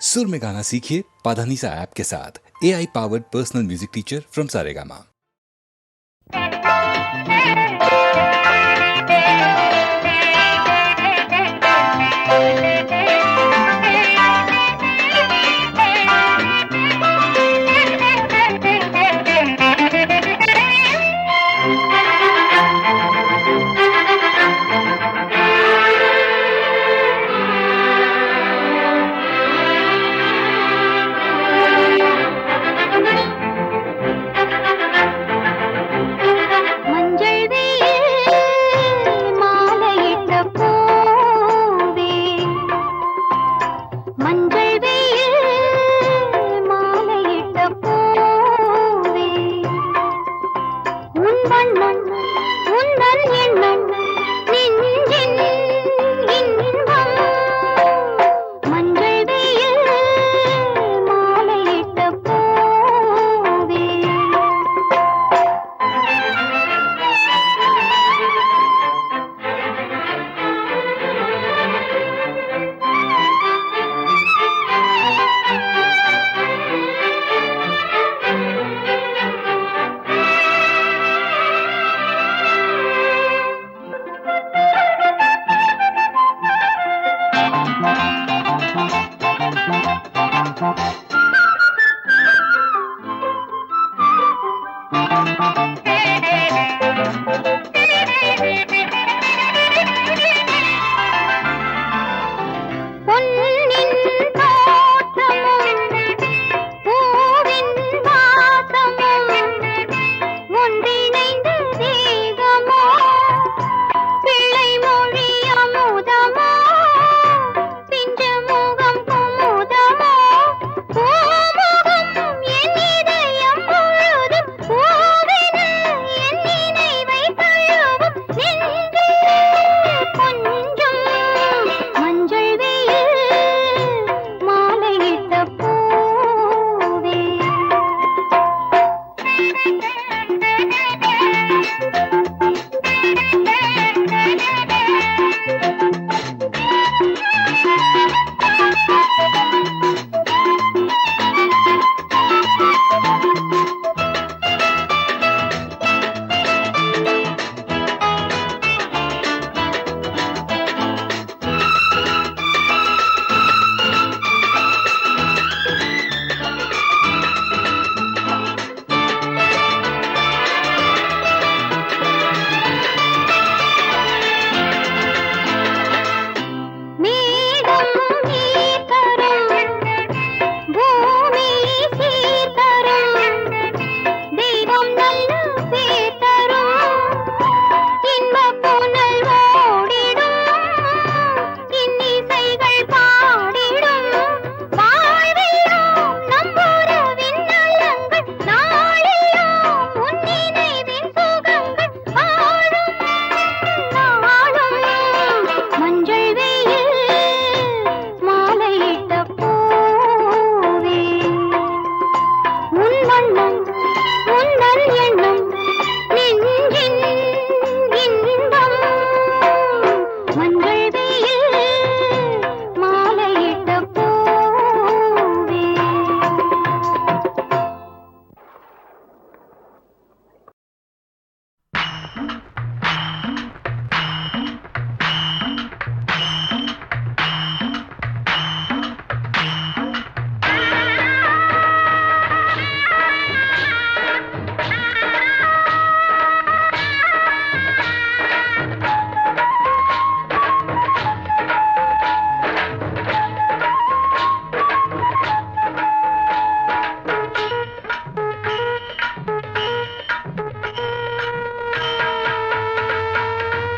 सुर में गाना सीखिए पाधानीसा ऐप के साथ। AI powered personal music teacher from Saregama.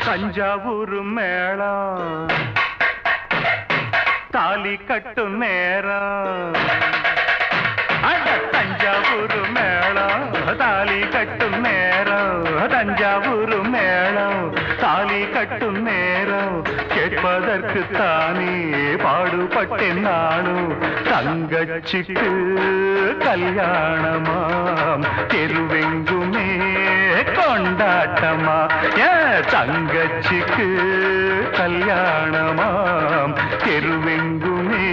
Thanjavur மேளம் தாலி கட்டு நேரம். தஞ்சாவூர் மேளம் தாலி கட்டு நேரம். தஞ்சாவூர் மேளம் தாலி கட்டு நேரம். கேட்பதற்கு தானே பாடுபட்டேன் நானும். தங்கச்சிக்கு கல்யாணமாம் தெருவெங்குமே கொண்டாட்டமா. தங்கச்சிக்கு கல்யாணமாம் தெருவெங்குமே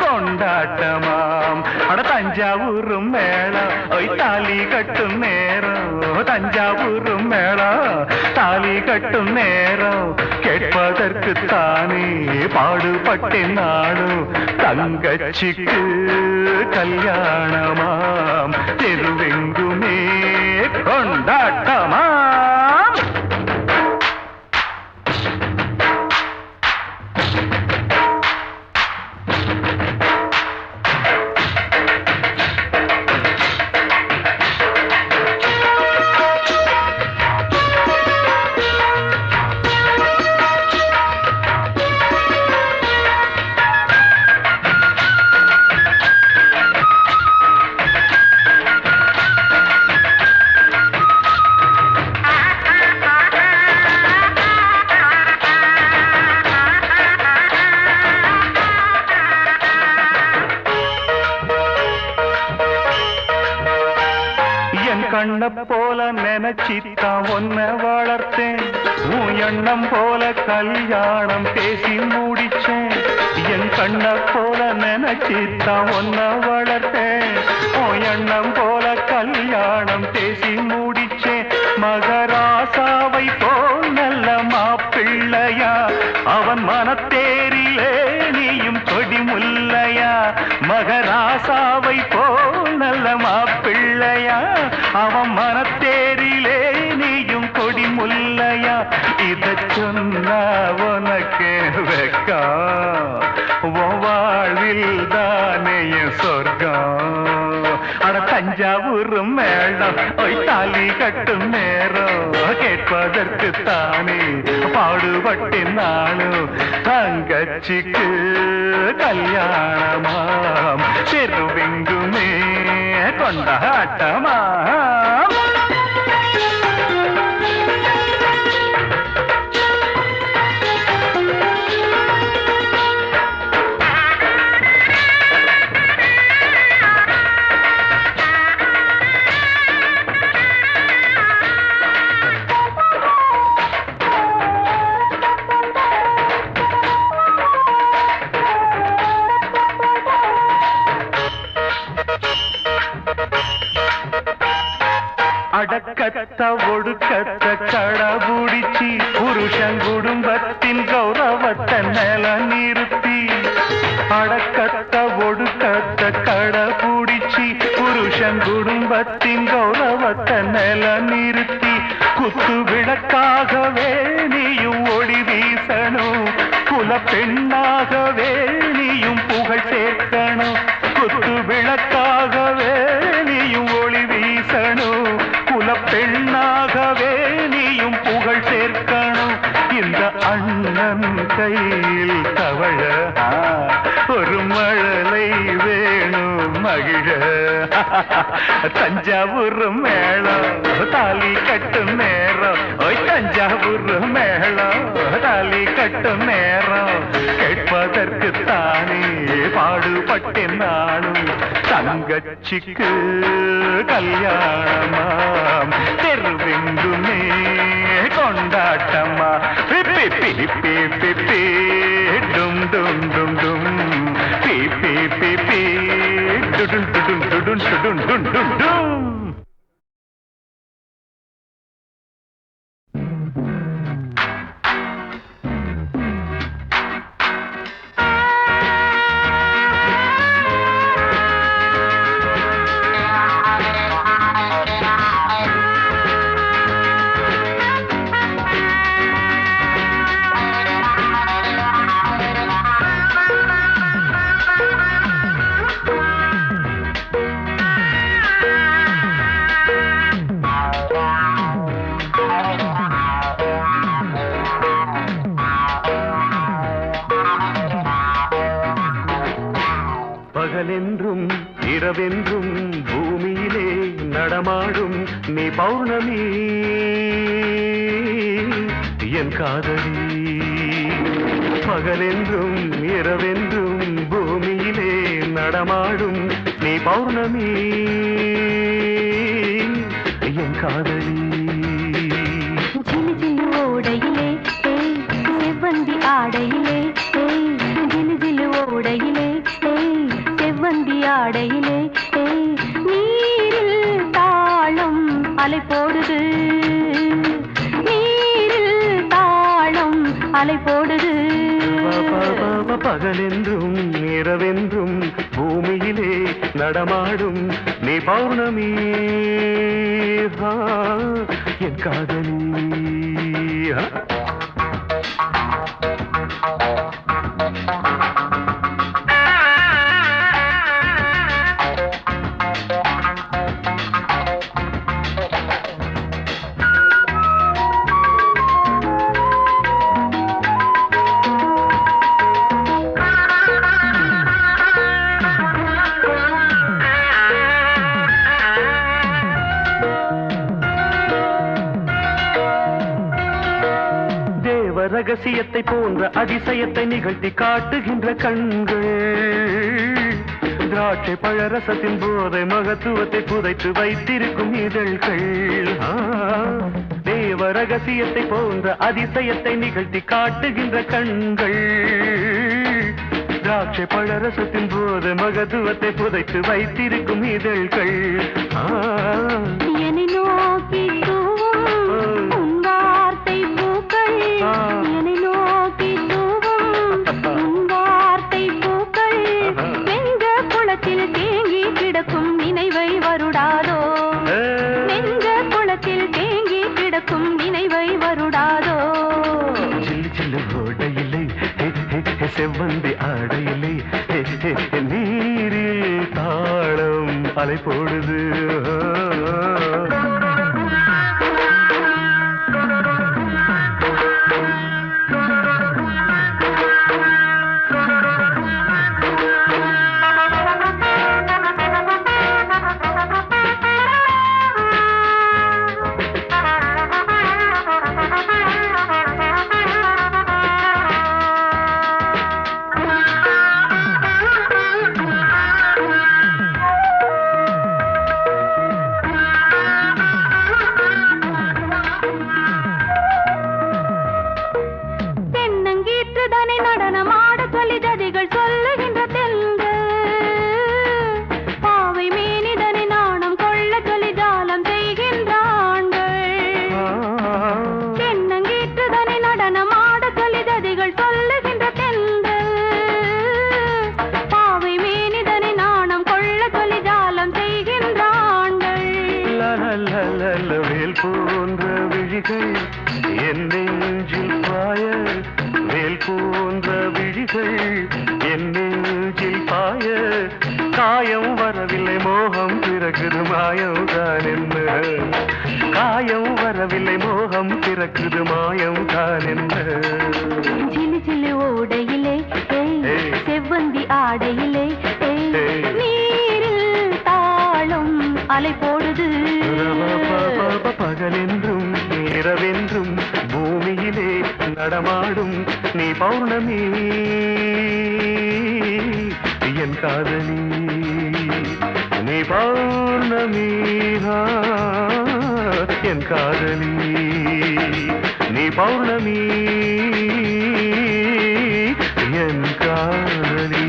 கொண்டாட்டமா. கொண்டாட்டமாம். அட தஞ்சாவூரும் மேளம் ஒய் தாலி கட்டும் நேரம், தஞ்சாவூரும் மேளம் தாலி கட்டும் நேரம், கேட்பதற்குத்தானே பாடுபட்டேன் நாடும். தங்கச்சிக்கு கல்யாணமாம், தெருவெங்குமே கொண்டாட்டமாம். கண்ண போல நினைச்சித்தான் ஒன்ன வளர்த்தேன், உன் எண்ணம் போல கல்யாணம் பேசி முடிச்சேன். என் கண்ண போல நினைச்சித்தான் ஒன்ன வளர்த்தேன், உன் எண்ணம் போல கல்யாணம் பேசி முடிச்சேன். மகராசாவை போல் நல்ல மாப்பிள்ளையா, அவன் மனத்தேரிலே நீயும் கொடி முல்லையா. மகராசாவை போல் நல்ல மாப்பிள்ளையா, அவன் மனத்தேரிலே நீயும் கொடி முல்லையா. இத சொன்னா உனக்கு வெக்கா, வாழ்வில் தானே சொர்க்கம். அட தஞ்சாவூர் மேளம் ஒய் தாலி கட்டும் நேரம், கேட்பதற்கு தானே பாடுபட்டேன் நாளும். தங்கச்சிக்கு கல்யாணமாம், தெருவெங்குமே கொண்டாட்டமாம். அடக்கத்த ஒடுக்கத்த கடபுடிச்சி, புருஷன் குடும்பத்தின் கௌரவத்தை நில நிறுத்தி. அடக்கத்த ஒடுக்கத்த கடபுடிச்சி, புருஷன் குடும்பத்தின் கௌரவத்தை நில நிறுத்தி. குத்து விளக்காகவே நீயும் ஒளி வீசணும், குல பெண்ணாகவே நீயும் புகழ் சேர்க்கணும். குத்து விளக்காகவே நீயும் ஒளி வீசணும், குல பெண்ணாகவே நீயும் புகழ் சேர்க்கணும். இந்த அண்ணன் கையில் தவழ ஒரு மழலை வேணும் மகிழ. தஞ்சாவூர் மேளம் தாலி கட்டும் நேரம், ஓய் தஞ்சாவூர் மேளம் தாலி கட்டும் நேரம், கேட்பதற்கு தானே பாடுபட்டேன் நாளும். தங்கச்சிக்கு கல்யாணமாம், தெருவெங்குமே கொண்டாட்டமா. பிப்பி பிப்பி பிப்பி டும் டும் டும் டும், பிப்பி பிப்பி டுடும் டுடும் டுடும் டுடும் டும் டும் டும். பகலென்றும் இரவென்றும் பூமியிலே நடமாடும் நீ பௌர்ணமி என் காதலி. பகலென்றும் இரவென்றும் பூமியிலே நடமாடும் நீ பௌர்ணமி என் காதலி. ஜிலு ஜிலு ஓடையிலே செவ்வந்தி ஆடையிலே, ஜிலு ஜிலு ஓடையிலே ஆடையிலே நீரில் தாளம் அலை போடுது, நீரில் தாளம் அலை போடுது. பகலென்றும் இரவென்றும் பூமியிலே நடமாடும் நீ பௌர்ணமி என் காதலி. ரகசியத்தை போன்ற அதிசயத்தை நிகழ்த்தி காட்டுகின்ற கண்கள், திராட்சை பழரசத்தின் போதை மகத்துவத்தை புதைத்து வைத்திருக்கும் இதழ்கள். தேவ ரகசியத்தை போன்ற அதிசயத்தை நிகழ்த்தி காட்டுகின்ற கண்கள், திராட்சை பழரசத்தின் போதை மகத்துவத்தை புதைத்து வைத்திருக்கும் இதழ்கள். என்னை நோக்கி என்னை நோக்கி வார்த்தை பூக்கள் நெஞ்ச குளத்தில் தேங்கி கிடக்கும் நினைவை வருடாதோ, நெஞ்ச குளத்தில் தேங்கி கிடக்கும் நினைவை வருடாதோ. சில்லு சில்லு ஓடையில்லை செவ்வந்தி ஆடையில்லை நீரில் தாளம் அலை போடுது. வேல் போன்ற விழிகள் என் நெஞ்சில் பாய, வேல் போன்ற விழிகள் என் நெஞ்சில் பாய, காயம் வரவில்லை மோகம் பிறக்குது மாயம் தான் என்ன, காயம் வரவில்லை மோகம் பிறக்குது மாயம் தான் என்ன. சிலு சிலு ஓடையிலே செவ்வந்தி ஆடையிலே நீரில் தாளம் அலை போடுது. பகலென்றும் இரவென்றும் பூமியிலே நடமாடும் நீ பௌர்ணமி என் காதலி, நீ பௌர்ணமி என் காதலி, நீ பௌர்ணமி என் காதலி.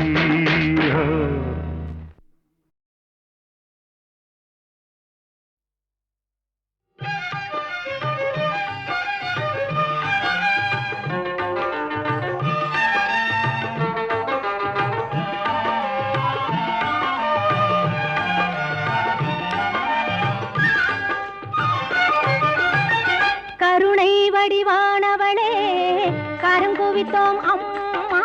வடிவானவளே கருங்குவித்தோம் அம்மா,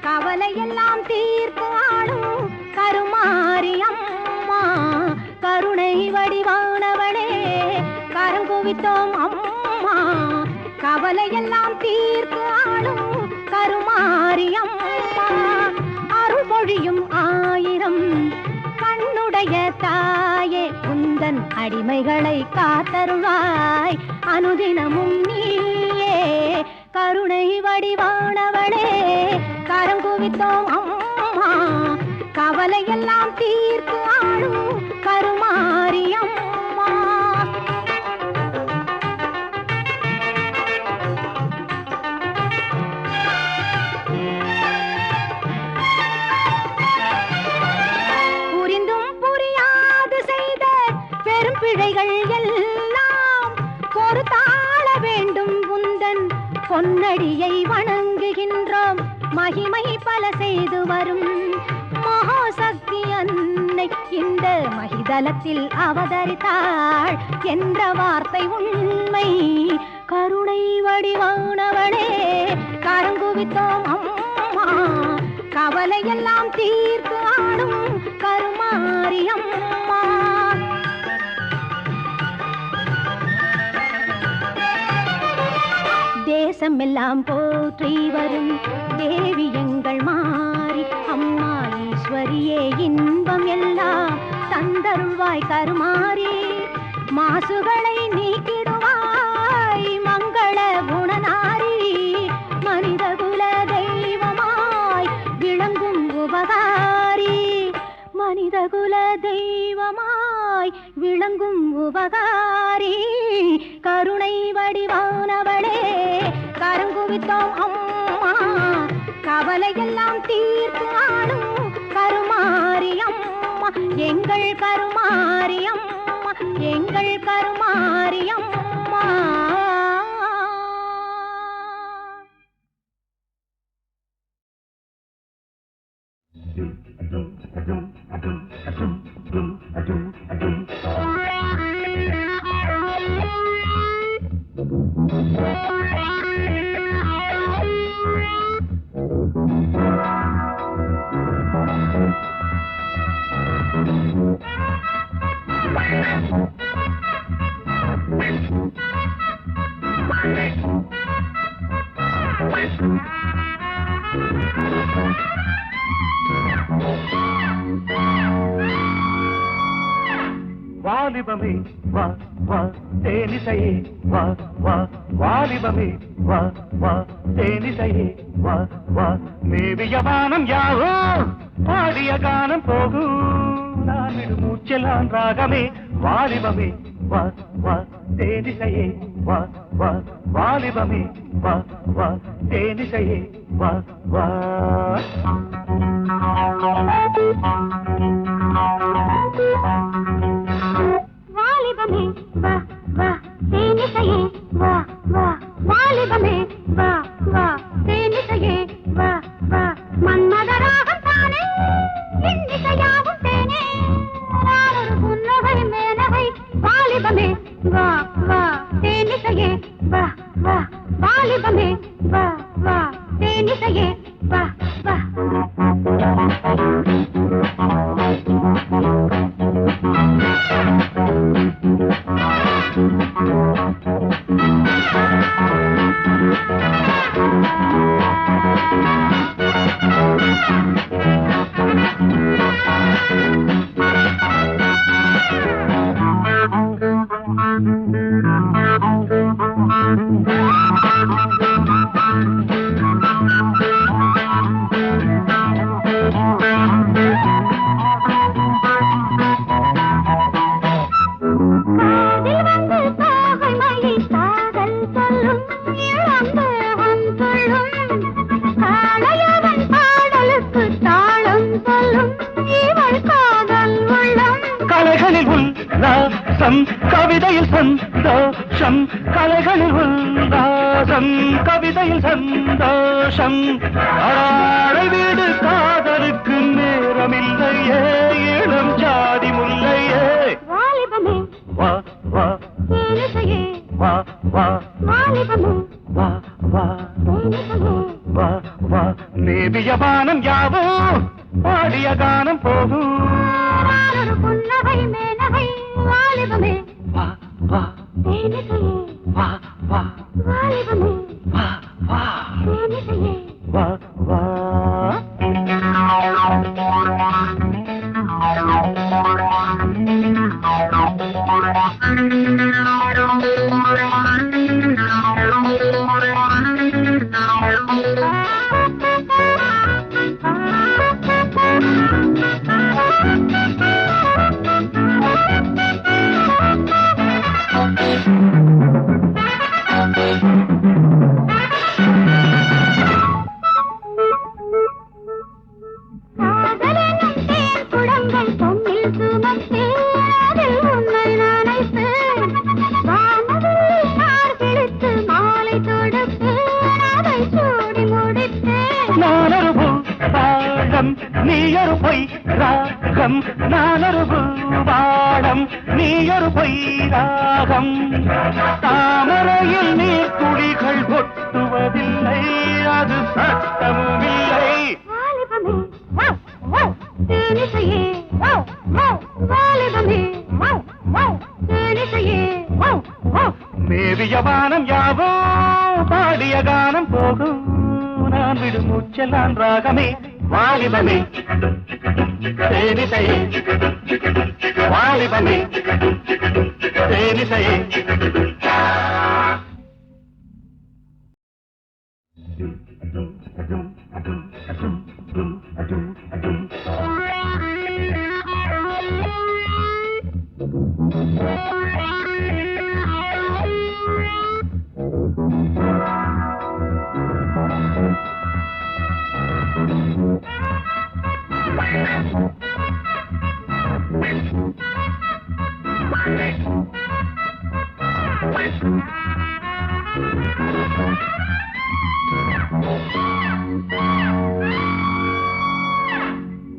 கவலை எல்லாம் தீர்த்து ஆடும் கருமாரி அம்மா. கருணை வடிவானவளே கருங்குவித்தோம் அம்மா, கவலை எல்லாம் தீர்த்து ஆடும் கருமாரி அம்மா. அருள் பொழியும் ஆயிரம் கண்ணுடைய தாயே, உந்தன் அடிமைகளை காத்தருள்வாய் அனுதினமும் நீயே. கருணை வடிவானவளே கரங்குவித்தோம் அம்மா, கவலை எல்லாம் தீர்த்து ஆளும் கருமாரி அம்மா. பொன்னடியை வணங்குகின்றோம் மகிமை பல செய்து வரும் மகாசக்தி அன்னை இந்த மகிதலத்தில் அவதரித்தாள் என்ற வார்த்தை உண்மை. கருணை வடிவானவளே கரங்குவித்தோம் அம்மா, கவலையெல்லாம் தீர்த்து ஆடும் கருமாரியம்மா. தேசமெல்லாம் போற்றி வரும் தேவி எங்கள் மாறி அம்மா ஈஸ்வரியே, இன்பம் எல்லாம் தந்தருள்வாய் கருமாறி. மாசுகளை நீக்கிடுவாய் மங்கள குணநாரி, மனித குல தெய்வமாய் விளங்கும் உபகாரி. மனித குல தெய்வமாய் விளங்கும் உபகாரி. கருணை வடிவானவளே கரங்குவித்தோம் அம்மா, கவலையெல்லாம் தீர்த்து ஆடும் கருமாரியம்மா. எங்கள் கருமாரியம்மா, எங்கள் கருமாரியம்மா. வாலிபமே வா வா தேனிசையே வா வா, வாலிபமே வா வா தேனிசையே வா வா. மேவிய வானம் யாவோ பாடிய கானம் போகும், நான் விடு மூச்செல்லாம் ராகமே. வாலிபமே வா வா தேனிசையே வா வா, வாலிபமே வா வா தேனிசையே வா வா. வாலிபமே வா வா தேனிசையே வா வா, வாலிபமே வா வா தேனிசையே வா வா. மன்மதராகம் தானே இன்னிசையாகும் தேனே, நானொரு புன்னகை மேனகை. வாலிபமே வா வா தேனிசையே வா வா, வாலிபமே வா வா தேனிசையே வா வா. கவிதையில் சந்தோஷம், கலைகளில் உல்லாசம், கவிதையில் சந்தோஷம். ஆடை வீடு காதலுக்கு நேரமில்லையே, இளம் ஜாதி முல்லையே. வாலிபமே வா வா தேனிசையே வா வா, வாலிபமே வா வா தேனிசையே வா வா. மேவிய வானம் யாவோ பாடிய கானம் போகும், நானொரு புன்னகை மேனகை. வாலிபமே வா வா தேனிசையே வா வா, வாலிபமே வா வா தேனிசையே வா வா. நீயொரு பொய் ராகம் நானொரு பூபாளம் நீயொரு பொய் ராகம் தாமரையில் நீர் துளிகள் கொட்டுவதில்லை அது சட்டமும் இல்லை வாலிபமே வாவ் வாவ் தேனிசையே வாவ் வாவ் வாலிபமே வாவ் வாவ் தேனிசையே வாவ் வாவ் மேவிய வானம் யாவோ பாடிய கானம் போகும் நான் விடும் மூச்செல்லாம் ராகமே வாலிபமே தேனிசையே வாலிபமே தேனிசையே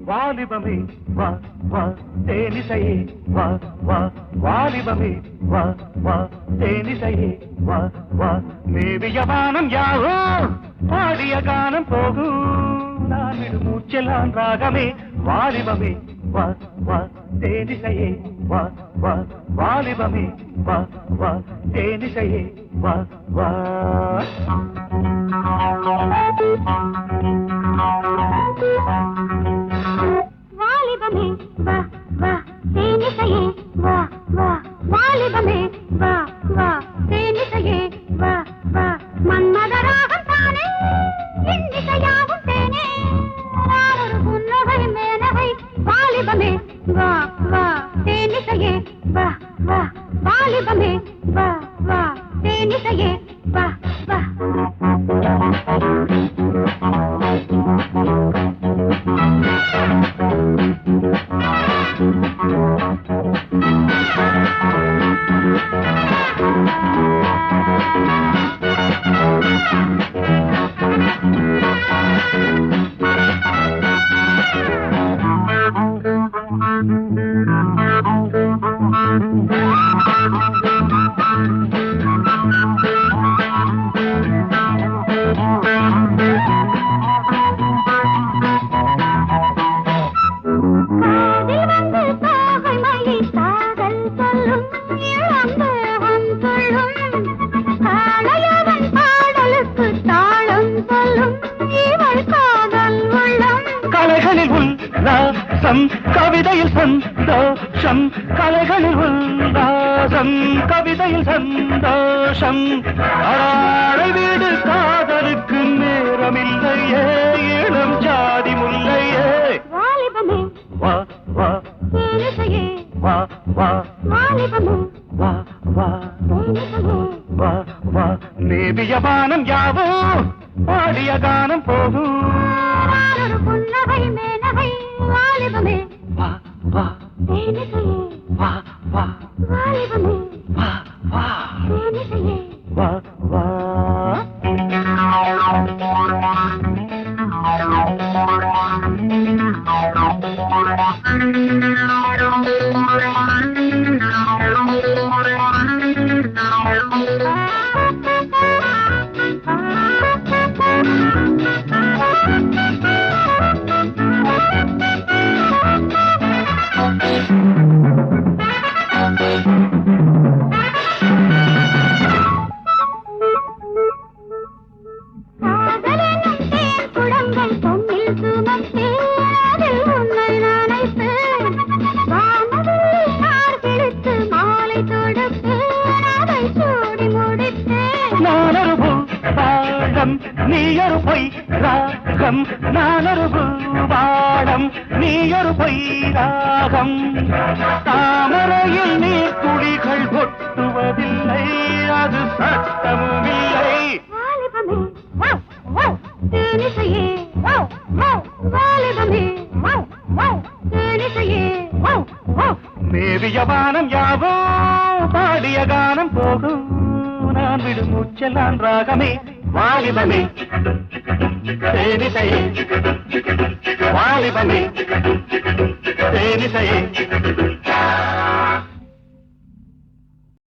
வாலிபமே வா வா தேனிசையே வா வா வாலிபமே வா வா தேனிசையே வா வா மேவிய வானம் யாவோ பாடிய கானம் போகும் நான் விடும் மூச்செல்லாம் ராகமே வாலிபமே வா வா தேனிசையே வா வா வாலிபமே வா வா தேனிசையே வா வா வாலிபமே வா வா தேனிசையே வா வா வாலிபமே வா வா தேனிசையே வா வா மன்மதராகம் தானே இன்னிசையாகும் தேனே நானொரு புன்னகை மேனகை வாலிபமே வா வா தேனிசையே வா வா வாலிபமே வா வா தேனிசையே வா வா கவிதையில் சந்தோஷம் கலைகளில் உல்லாசம் கவிதையில் சந்தோஷம் அடாடை வீடு காதலுக்கு நேரமில்லையே இளம் ஜாதி முல்லையே வாலிபமே வா வா தேனிசையே வா வா வாலிபமே வா வா தேனிசையே வா வா மேவிய வானம் யாவோ பாடிய கானம் போகும் நானொரு புன்னகை மேனகை வாலிபமே வா வா தேனிசையே வா வா வாலிபமே வா வா தேனிசையே வா வா நீயொரு பொய் ராகம் நானொரு பூபாளம் நீயொரு பொய் ராகம் தாமரையில் நீர் துளிகள் கொட்டுவதில்லை அது சட்டமும் இல்லை வாலிபமே வாவ் வாவ் தேனிசையே வாவ் வாவ் வாலிபமே வாவ் வாவ் தேனிசையே வாவ் வாவ் மேவிய வானம் யாவோ பாடிய கானம் போகும் நான் விடும் மூச்செல்லாம் ராகமே வாலிபமே தேனிசையே வாலிபமே தேனிசையே